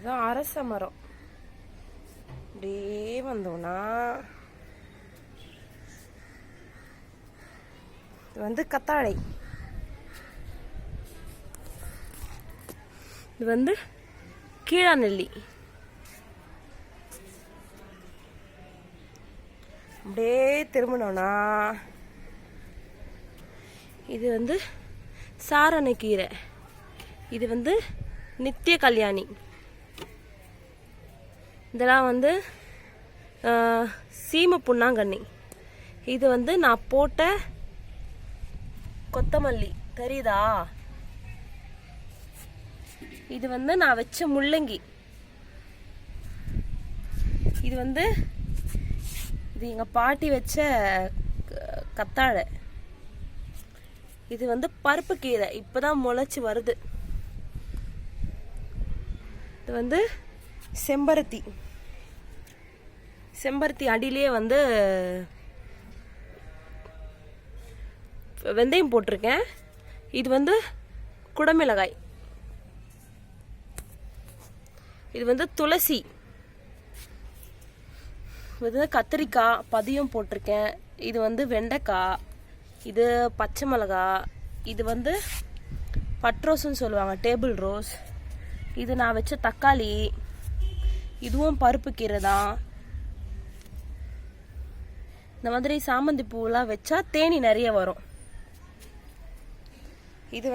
இதுதான் அரச மரம். அப்படியே வந்தோம்னா இது கத்தாழை. இது கீழாநெல்லி. அப்படியே திரும்பினோன்னா இது சாரணக்கீரை. இது நித்திய கல்யாணி. இதெல்லாம் சீம புண்ணாங்கண்ணி. இது நான் போட்ட கொத்தமல்லி தெரியுதா? இது நான் வச்ச முள்ளங்கி. இது இது எங்க பாட்டி வச்ச கத்தாழை. இது பருப்பு கீரை, இப்பதான் முளைச்சு வருது. இது செம்பருத்தி. செம்பருத்தி அடியிலே வெந்தயம் போட்டிருக்கேன். இது குடமிளகாய். இது துளசி. இது கத்திரிக்காய் பதியம் போட்டிருக்கேன். இது வெண்டைக்காய். இது பச்சை மிளகா. இது பட்ரோஸ்ன்னு சொல்லுவாங்க, டேபிள் ரோஸ். இது நான் வச்ச தக்காளி. இதுவும் பருப்பு கீரை தான். இந்த மாதிரி சாமந்தி பூவெல்லாம் வச்சா தேனி நிறைய வரும். இது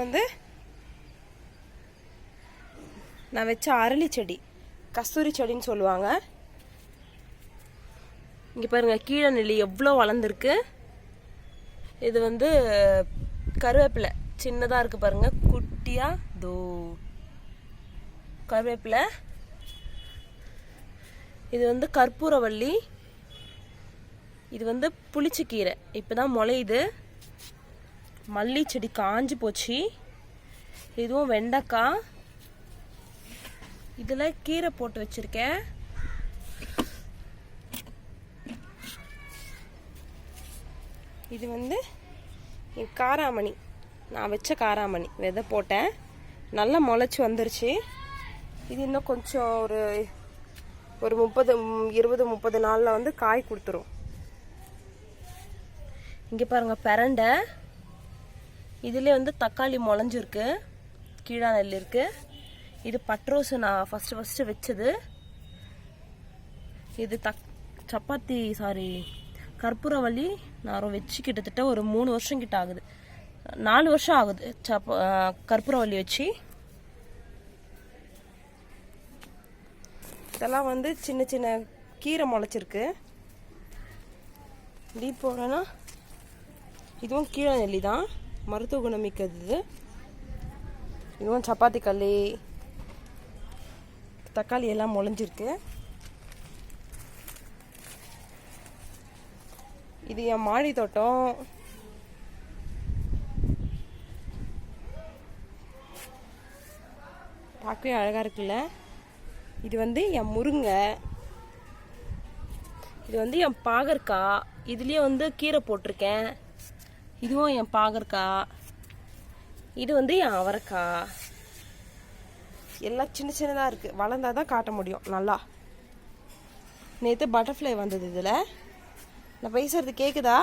நான் வச்ச அரளி செடி, கஸ்தூரி செடின்னு சொல்லுவாங்க. இங்க பாருங்க, கீழே நெல்லி எவ்வளோ வளர்ந்துருக்கு. இது கருவேப்பிலை சின்னதா இருக்கு பாருங்க, குட்டியா. தோ கருவேப்பிலை. இது கற்பூரவள்ளி. இது புளிச்சக்கீரை, இப்பதான் முளையுது. மல்லி செடி காஞ்சு போச்சு. இதுவும் வெண்டைக்காய். இதுல கீரை போட்டு வச்சிருக்கேன். இது என் காராமணி, நான் வச்ச காராமணி விதை போட்டேன், நல்லா முளைச்சி வந்துருச்சு. இது இன்னும் கொஞ்சம் ஒரு 20-30 நாள்ல காய் கொடுத்துரும். இங்க பாருங்க பிரண்டை. இதுல தக்காளி முளைஞ்சிருக்கு, கீழா நெல் இருக்கு. இது பட்ரோஸ் நான் ஃபர்ஸ்ட் வச்சது. இது கற்பூரவள்ளி நான் வச்சு கிட்டத்தட்ட ஒரு 3 வருஷம் கிட்ட ஆகுது, 4 வருஷம் ஆகுது கற்பூரவள்ளி வச்சு. இதெல்லாம் சின்ன சின்ன கீரை முளைச்சிருக்கு. இப்படி போறேன்னா இதுவும் கீழே நெல்லி தான், மருத்துவ குணம் மிக்கது. இதுவும் சப்பாத்தி கல்லி. தக்காளி எல்லாம் முளைஞ்சிருக்கு. இது என் மாடி தோட்டம். பார்க்கவே அழகா இருக்குல்ல. இது என் முருங்கை. இது என் பாகற்காய். இதுலயே கீரை போட்டிருக்கேன். இதுவும் என் பாகற்காய். இது என் அவரைக்காய். எல்லாம் சின்ன சின்னதா இருக்கு, வளர்ந்தாதான் காட்ட முடியும் நல்லா. நேற்று பட்டர்ஃப்ளை வந்தது. இதுல நான் பேசுறது கேக்குதா?